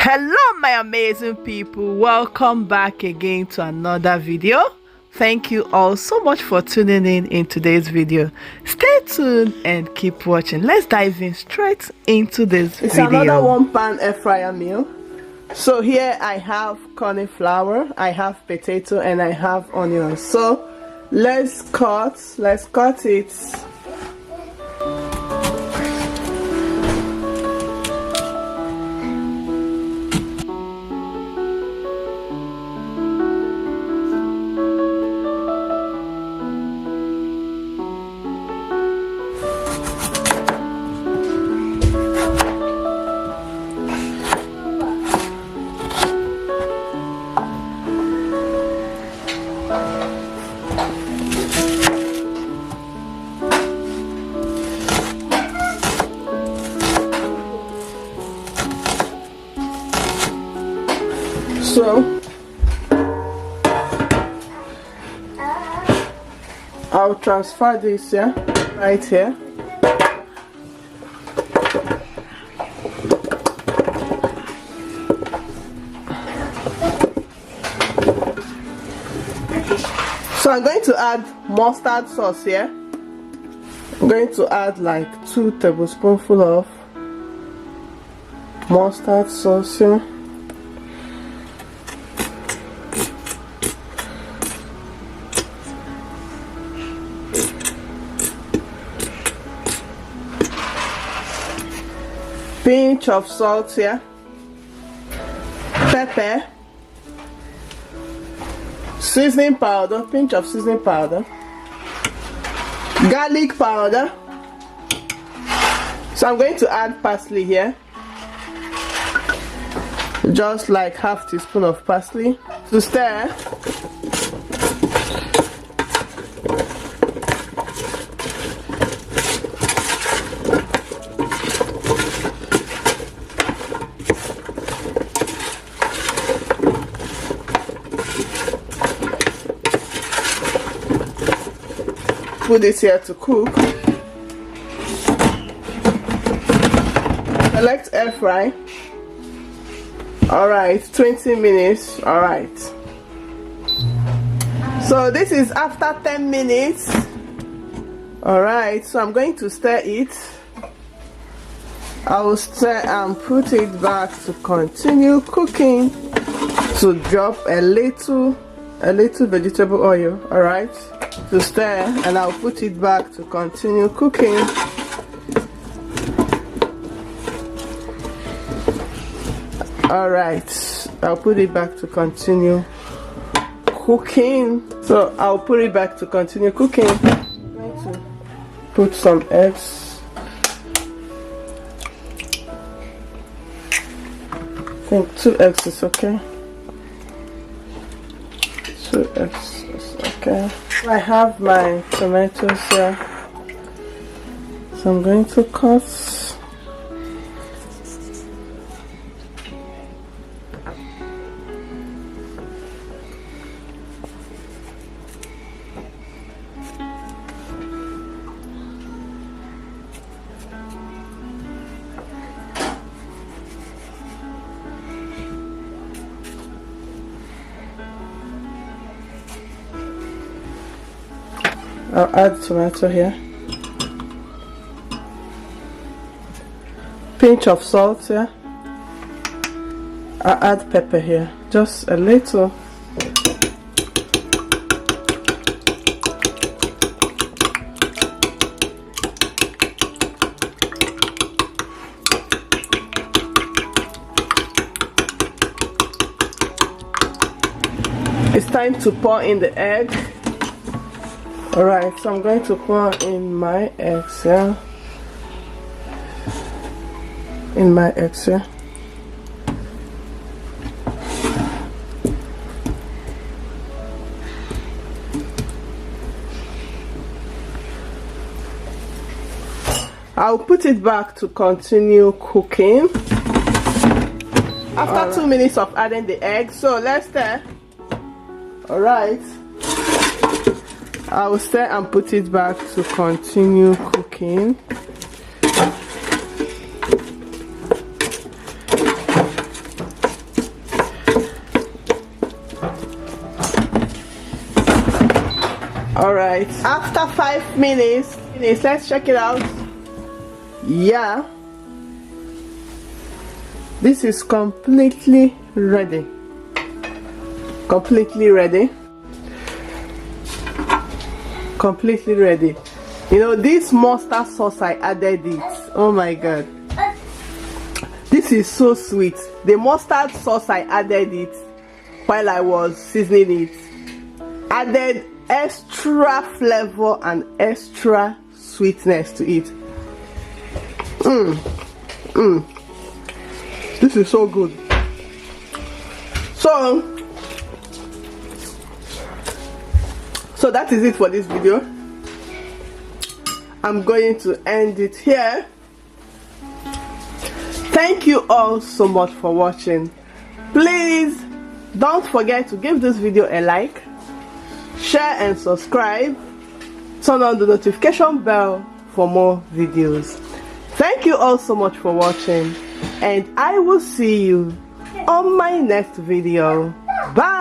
Hello my amazing people, welcome back again to another video. Thank you all so much for tuning in today's video. Stay tuned and keep watching. Let's dive in straight into this video. It's another 1-pan air fryer meal. So here I have cauliflower, I have potato, and I have onions. So let's cut it. So I'll transfer this here, right here. So I'm going to add mustard sauce here. I'm going to add like 2 tablespoonfuls of mustard sauce here. Pinch of salt here, pepper, seasoning powder, pinch of seasoning powder, garlic powder. So I'm going to add parsley here, just like half teaspoon of parsley to stir. Put this here to cook. Select air fry. Alright, 20 minutes. Alright. So this is after 10 minutes. Alright, so I'm going to stir it. I will stir and put it back to continue cooking, to drop a little vegetable oil. Alright, to stir, and I'll put it back to continue cooking. Alright, I'll put it back to continue cooking. So I'll put it back to continue cooking. I'm going to put some eggs. I think 2 eggs is okay. 2 eggs is okay. I have my tomatoes here, so I'm going to cut. I'll add tomato here, pinch of salt here. I'll add pepper here, just a little. It's time to pour in the egg. Alright, so I'm going to pour in my eggs here. I'll put it back to continue cooking. After 2 minutes of adding the egg, so let's stir. Alright, I will stir and put it back to continue cooking. All right, after 5 minutes, let's check it out. Yeah, this is completely ready. Completely ready. Completely ready. You know, this mustard sauce, I added it. Oh my god, this is so sweet. The mustard sauce, I added it while I was seasoning it. Added extra flavor and extra sweetness to it. This is so good. So that is it for this video. I'm going to end it here. Thank you all so much for watching. Please don't forget to give this video a like, share and subscribe. Turn on the notification bell for more videos. Thank you all so much for watching, and I will see you on my next video. Bye.